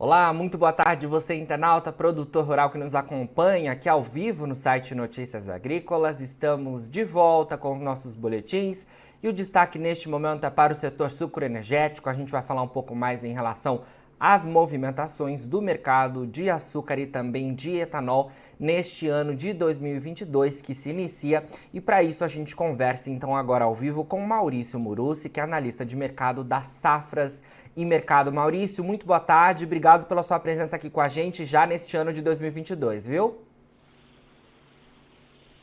Olá, muito boa tarde, você internauta, produtor rural que nos acompanha aqui ao vivo no site Notícias Agrícolas. Estamos de volta com os nossos boletins e o destaque neste momento é para o setor sucroenergético. A gente vai falar um pouco mais em relação às movimentações do mercado de açúcar e também de etanol neste ano de 2022 que se inicia. E para isso a gente conversa então agora ao vivo com Maurício Murucci, que é analista de mercado da Safras e Mercado. Maurício, muito boa tarde, obrigado pela sua presença aqui com a gente já neste ano de 2022, viu?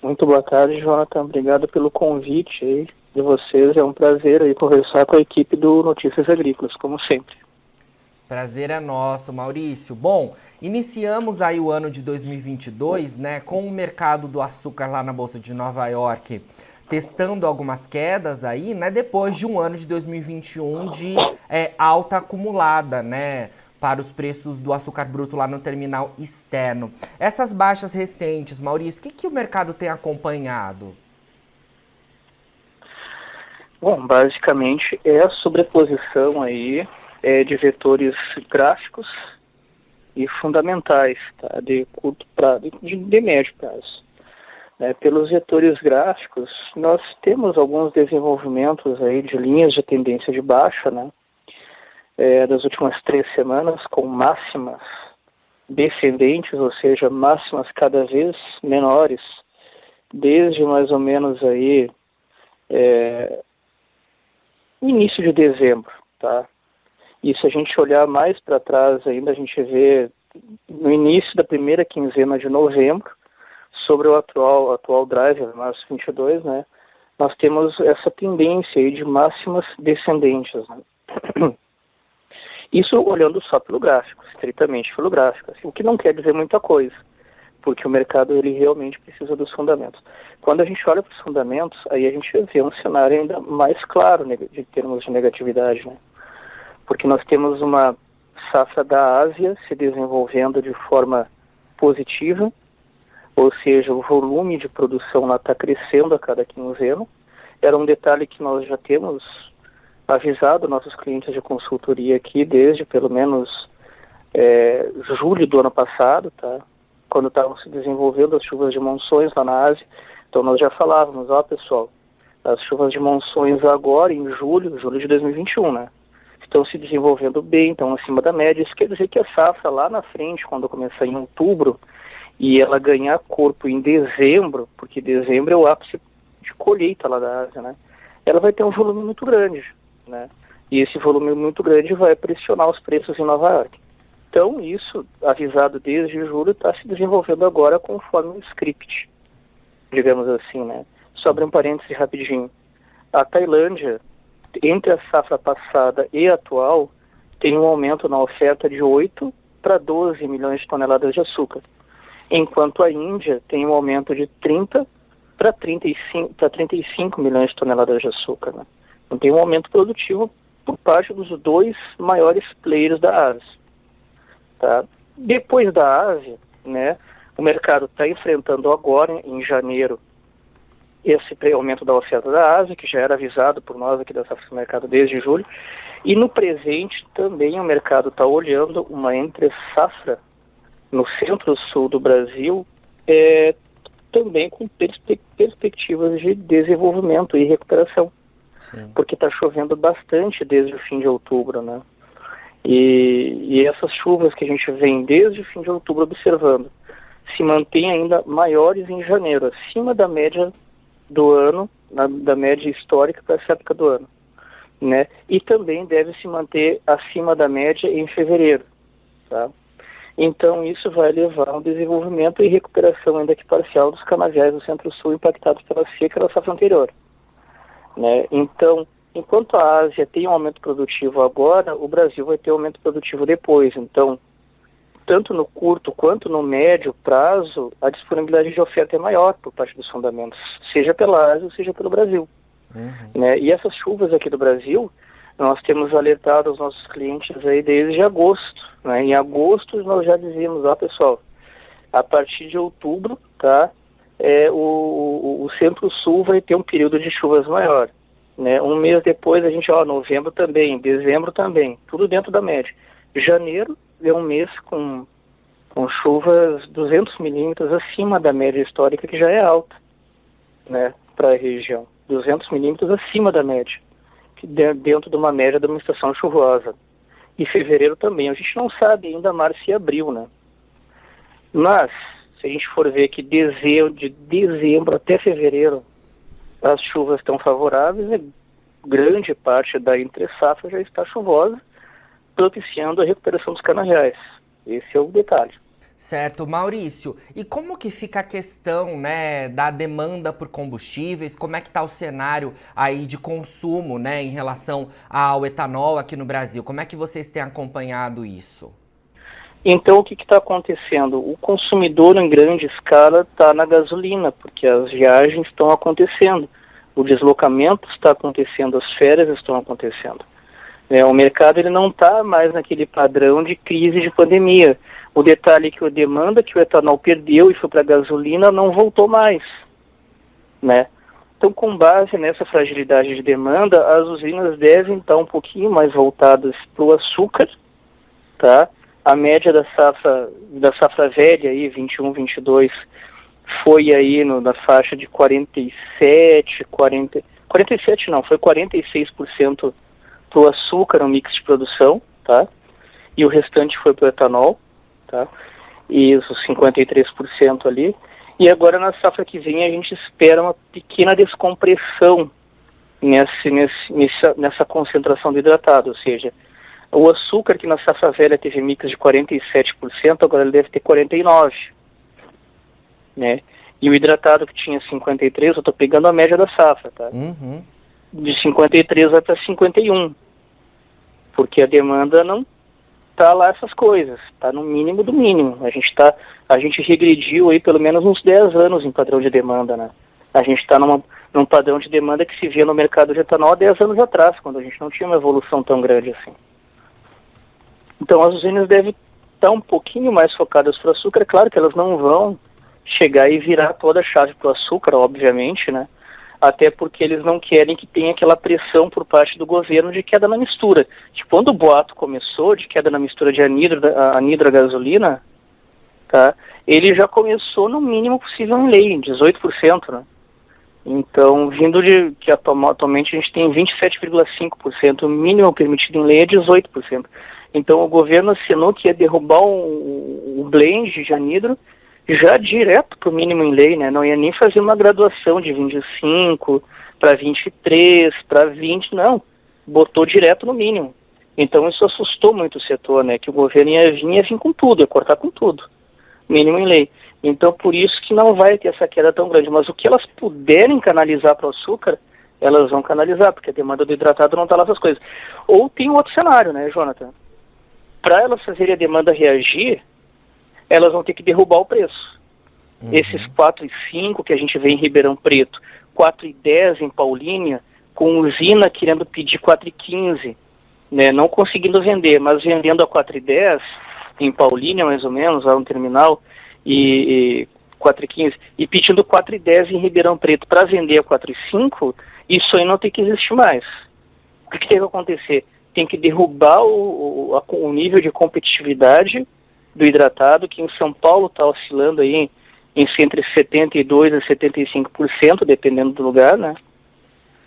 Muito boa tarde, Jonathan, obrigado pelo convite aí de vocês, é um prazer aí conversar com a equipe do Notícias Agrícolas, como sempre. Prazer é nosso, Maurício. Bom, iniciamos aí o ano de 2022, né, com o mercado do açúcar lá na Bolsa de Nova York testando algumas quedas aí, né, depois de um ano de 2021 de alta acumulada, né, para os preços do açúcar bruto lá no terminal externo. Essas baixas recentes, Maurício, o que o mercado tem acompanhado? Bom, basicamente é a sobreposição aí de vetores gráficos e fundamentais, tá, de curto prazo, de médio prazo. Pelos vetores gráficos, nós temos alguns desenvolvimentos aí de linhas de tendência de baixa, né, das últimas 3 semanas, com máximas descendentes, ou seja, máximas cada vez menores, desde mais ou menos aí início de dezembro, tá? E se a gente olhar mais para trás ainda, a gente vê no início da primeira quinzena de novembro, sobre o atual driver, março 22, né, nós temos essa tendência aí de máximas descendentes, né? Isso olhando só pelo gráfico, estritamente pelo gráfico, assim, o que não quer dizer muita coisa, porque o mercado ele realmente precisa dos fundamentos. Quando a gente olha para os fundamentos, aí a gente vê um cenário ainda mais claro, né, de termos de negatividade, né? Porque nós temos uma safra da Ásia se desenvolvendo de forma positiva, ou seja, o volume de produção lá está crescendo a cada quinzena. Era um detalhe que nós já temos avisado nossos clientes de consultoria aqui desde pelo menos julho do ano passado, tá? Quando estavam se desenvolvendo as chuvas de monções lá na Ásia. Então nós já falávamos, pessoal, as chuvas de monções agora em julho de 2021, né? Estão se desenvolvendo bem, estão acima da média. Isso quer dizer que a safra lá na frente, quando começar em outubro, e ela ganhar corpo em dezembro, porque dezembro é o ápice de colheita lá da Ásia, né? Ela vai ter um volume muito grande, né? E esse volume muito grande vai pressionar os preços em Nova York. Então, isso, avisado desde julho, está se desenvolvendo agora conforme o script, digamos assim, né? Só abrir um parêntese rapidinho. A Tailândia, entre a safra passada e atual, tem um aumento na oferta de 8 para 12 milhões de toneladas de açúcar, enquanto a Índia tem um aumento de 30 para 35 milhões de toneladas de açúcar, né? Então tem um aumento produtivo por parte dos 2 maiores players da Ásia, tá? Depois da Ásia, né, o mercado está enfrentando agora, em janeiro, esse aumento da oferta da Ásia, que já era avisado por nós aqui da Safra do Mercado desde julho, e no presente também o mercado está olhando uma entre-safra no centro-sul do Brasil, também com perspectivas de desenvolvimento e recuperação. Sim. Porque está chovendo bastante desde o fim de outubro, né? E essas chuvas que a gente vem desde o fim de outubro observando se mantêm ainda maiores em janeiro, acima da média do ano, da média histórica para essa época do ano, né? E também deve se manter acima da média em fevereiro, tá? Então isso vai levar a um desenvolvimento e recuperação ainda que parcial dos canaviais do Centro-Sul impactados pela seca da safra anterior, né? Então, enquanto a Ásia tem um aumento produtivo agora, o Brasil vai ter um aumento produtivo depois. Então, tanto no curto quanto no médio prazo, a disponibilidade de oferta é maior por parte dos fundamentos, seja pela Ásia, seja pelo Brasil. Né? E essas chuvas aqui do Brasil, nós temos alertado os nossos clientes aí desde agosto, né? Em agosto nós já dizíamos, pessoal, a partir de outubro, tá? O Centro-Sul vai ter um período de chuvas maior, né? Um mês depois a gente, novembro também, dezembro também, tudo dentro da média. Janeiro é um mês com chuvas 200 milímetros acima da média histórica, que já é alta, né, para a região. 200 milímetros acima da média, dentro de uma média de uma estação chuvosa. E fevereiro também. A gente não sabe ainda março e abril, né? Mas, se a gente for ver que de dezembro até fevereiro as chuvas estão favoráveis, grande parte da entre-safra já está chuvosa, propiciando a recuperação dos canaviais. Esse é o detalhe. Certo, Maurício. E como que fica a questão, né, da demanda por combustíveis? Como é que está o cenário aí de consumo, né, em relação ao etanol aqui no Brasil? Como é que vocês têm acompanhado isso? Então, o que está acontecendo? O consumidor em grande escala está na gasolina, porque as viagens estão acontecendo, o deslocamento está acontecendo, as férias estão acontecendo. O mercado ele não está mais naquele padrão de crise de pandemia. O detalhe é que a demanda que o etanol perdeu e foi para a gasolina não voltou mais, né? Então, com base nessa fragilidade de demanda, as usinas devem estar um pouquinho mais voltadas para o açúcar, tá? A média da safra velha, aí, 21, 22, foi aí na faixa de 46% para o açúcar, no mix de produção, tá? E o restante foi para o etanol, tá? E os 53% ali. E agora, na safra que vem, a gente espera uma pequena descompressão nessa concentração do hidratado, ou seja, o açúcar, que na safra velha teve mix de 47%, agora ele deve ter 49%, né? E o hidratado, que tinha 53%, eu estou pegando a média da safra, tá? Uhum. De 53% vai para 51%, porque a demanda não está lá essas coisas, está no mínimo do mínimo. A gente regrediu aí pelo menos uns 10 anos em padrão de demanda, né? A gente está num padrão de demanda que se via no mercado de etanol há 10 anos atrás, quando a gente não tinha uma evolução tão grande assim. Então as usinas devem estar um pouquinho mais focadas para o açúcar. É claro que elas não vão chegar e virar toda a chave para o açúcar, obviamente, né? Até porque eles não querem que tenha aquela pressão por parte do governo de queda na mistura. Quando o boato começou de queda na mistura de anidra-gasolina, tá? Ele já começou no mínimo possível em lei, em 18%, né? Então, vindo de que atualmente a gente tem 27,5%, o mínimo permitido em lei é 18%. Então, o governo assinou que ia derrubar o blend de anidro já direto para o mínimo em lei, né? Não ia nem fazer uma graduação de 25 para 23, para 20, não. Botou direto no mínimo. Então isso assustou muito o setor, né? Que o governo ia vir com tudo, ia cortar com tudo. Mínimo em lei. Então por isso que não vai ter essa queda tão grande. Mas o que elas puderem canalizar para o açúcar, elas vão canalizar, porque a demanda do hidratado não está lá essas coisas. Ou tem um outro cenário, né, Jonathan? Para elas fazerem a demanda reagir, elas vão ter que derrubar o preço. Uhum. Esses 4,5 que a gente vê em Ribeirão Preto, 4,10 em Paulínia, com usina querendo pedir 4,15, né, não conseguindo vender, mas vendendo a 4,10 em Paulínia, mais ou menos, lá no terminal, e 4,15, e pedindo 4,10 em Ribeirão Preto para vender a 4,5, isso aí não tem que existir mais. O que tem que acontecer? Tem que derrubar o nível de competitividade do hidratado, que em São Paulo está oscilando aí entre 72% a 75%, dependendo do lugar, né?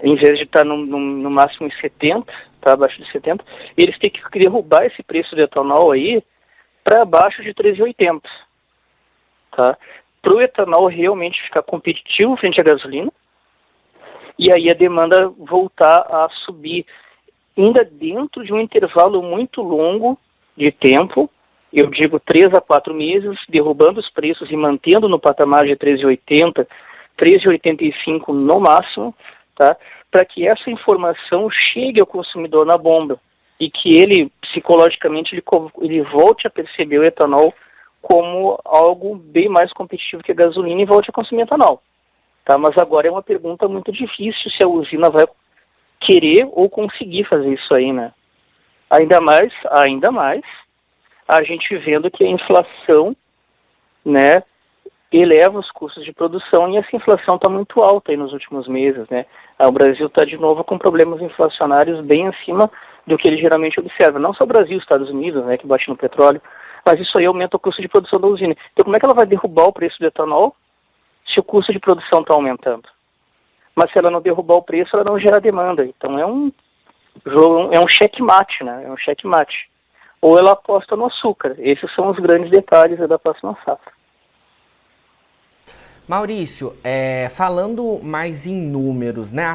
Em vez de estar no máximo em 70%, está abaixo de 70%, eles têm que derrubar esse preço de etanol aí para abaixo de 3,80, tá? Para o etanol realmente ficar competitivo frente à gasolina, e aí a demanda voltar a subir, ainda dentro de um intervalo muito longo de tempo. Eu digo 3 a 4 meses, derrubando os preços e mantendo no patamar de 13,80, 13,85 no máximo, tá? Para que essa informação chegue ao consumidor na bomba e que ele, psicologicamente, ele volte a perceber o etanol como algo bem mais competitivo que a gasolina e volte a consumir etanol, tá? Mas agora é uma pergunta muito difícil se a usina vai querer ou conseguir fazer isso aí, né? Ainda mais, a gente vendo que a inflação, né, eleva os custos de produção e essa inflação está muito alta aí nos últimos meses, né? O Brasil está de novo com problemas inflacionários bem acima do que ele geralmente observa. Não só o Brasil, Estados Unidos, né, que bate no petróleo, mas isso aí aumenta o custo de produção da usina. Então como é que ela vai derrubar o preço do etanol se o custo de produção está aumentando? Mas se ela não derrubar o preço, ela não gera demanda. Então é um checkmate, né? É um checkmate. Ou ela aposta no açúcar. Esses são os grandes detalhes da próxima safra. Maurício, falando mais em números, né?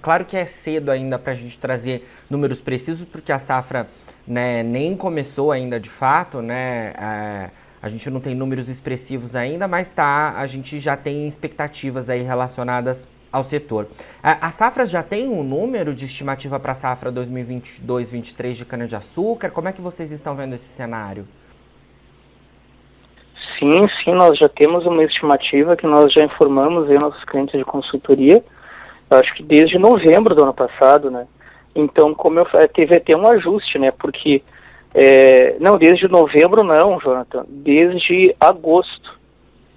Claro que é cedo ainda para a gente trazer números precisos, porque a safra, né, nem começou ainda de fato, né? A gente não tem números expressivos ainda, mas a gente já tem expectativas aí relacionadas ao setor. As safras já tem um número de estimativa para a safra 2022-23 de cana-de-açúcar? Como é que vocês estão vendo esse cenário? Sim, nós já temos uma estimativa que nós já informamos aí nossos clientes de consultoria, acho que desde novembro do ano passado, né? Então, como eu falei, teve até um ajuste, né? Porque, não, desde novembro não, Jonathan, desde agosto,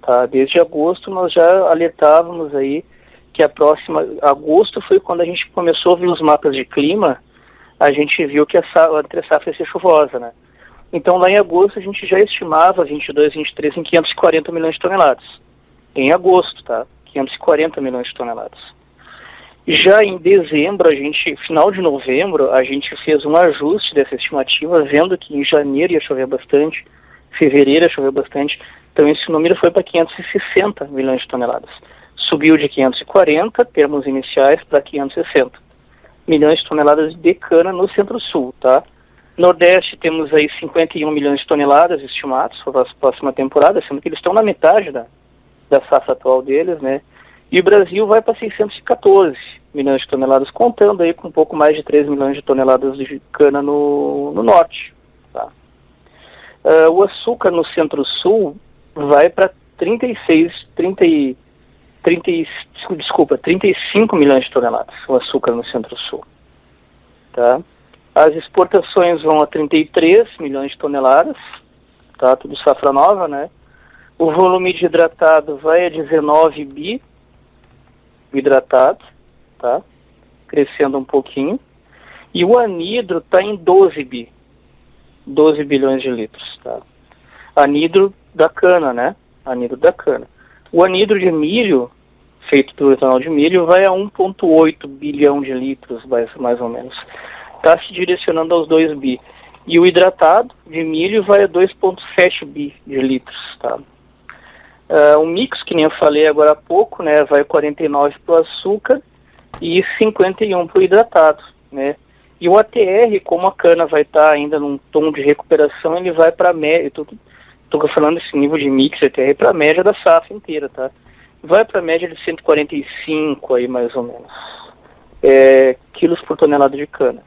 tá? Desde agosto nós já alertávamos aí que agosto foi quando a gente começou a ver os mapas de clima, a gente viu que a entre-safra ia ser chuvosa, né? Então, lá em agosto, a gente já estimava 22, 23 em 540 milhões de toneladas. Em agosto, tá? 540 milhões de toneladas. Já em dezembro, final de novembro, a gente fez um ajuste dessa estimativa, vendo que em janeiro ia chover bastante, fevereiro ia chover bastante. Então, esse número foi para 560 milhões de toneladas. Subiu de 540, termos iniciais, para 560 milhões de toneladas de cana no Centro-Sul, tá? Nordeste temos aí 51 milhões de toneladas estimados para a próxima temporada, sendo que eles estão na metade da safra atual deles, né? E o Brasil vai para 614 milhões de toneladas, contando aí com um pouco mais de 3 milhões de toneladas de cana no norte, tá? O açúcar no Centro-Sul vai para 35 milhões de toneladas, o açúcar no Centro-Sul, tá? As exportações vão a 33 milhões de toneladas, tá? Tudo safra nova, né? O volume de hidratado vai a 19 bi, hidratado, tá? Crescendo um pouquinho. E o anidro está em 12 bilhões de litros, tá? Anidro da cana, né? Anidro da cana. O anidro de milho, feito do etanol de milho, vai a 1,8 bilhão de litros, mais ou menos. Está se direcionando aos 2 bi. E o hidratado de milho vai a 2,7 bi de litros, tá? O mix, que nem eu falei agora há pouco, né, vai 49 para o açúcar e 51 para o hidratado, né? E o ATR, como a cana vai estar ainda num tom de recuperação, ele vai para a média, estou falando esse nível de mix ATR para a média da safra inteira, tá? Vai para a média de 145 aí, mais ou menos, quilos por tonelada de cana.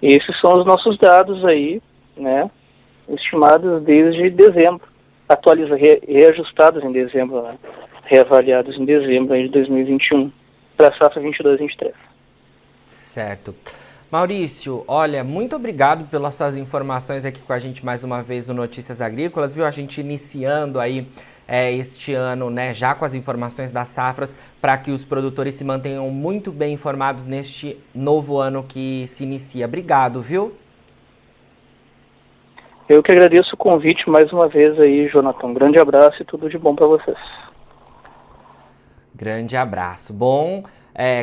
Esses são os nossos dados aí, né, estimados desde dezembro, reajustados em dezembro, né, reavaliados em dezembro aí de 2021, para a safra 22-23. Certo. Maurício, olha, muito obrigado pelas suas informações aqui com a gente mais uma vez no Notícias Agrícolas, viu? A gente iniciando aí este ano, né, já com as informações das safras, para que os produtores se mantenham muito bem informados neste novo ano que se inicia. Obrigado, viu? Eu que agradeço o convite mais uma vez aí, Jonathan. Um grande abraço e tudo de bom para vocês. Grande abraço. Bom,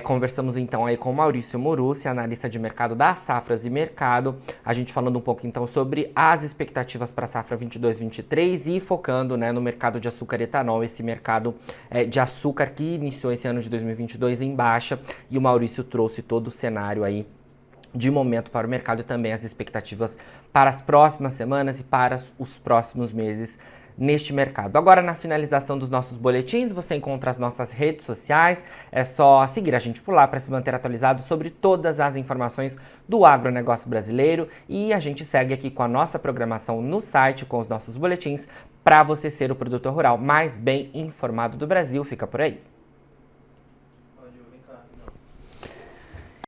conversamos então aí com Maurício Murucci, analista de mercado da Safras e Mercado, a gente falando um pouco então sobre as expectativas para a safra 22-23 e focando, né, no mercado de açúcar e etanol, esse mercado de açúcar que iniciou esse ano de 2022 em baixa, e o Maurício trouxe todo o cenário aí de momento para o mercado e também as expectativas para as próximas semanas e para os próximos meses neste mercado. Agora, na finalização dos nossos boletins, você encontra as nossas redes sociais, é só seguir a gente por lá para se manter atualizado sobre todas as informações do agronegócio brasileiro, e a gente segue aqui com a nossa programação no site, com os nossos boletins, para você ser o produtor rural mais bem informado do Brasil. Fica por aí.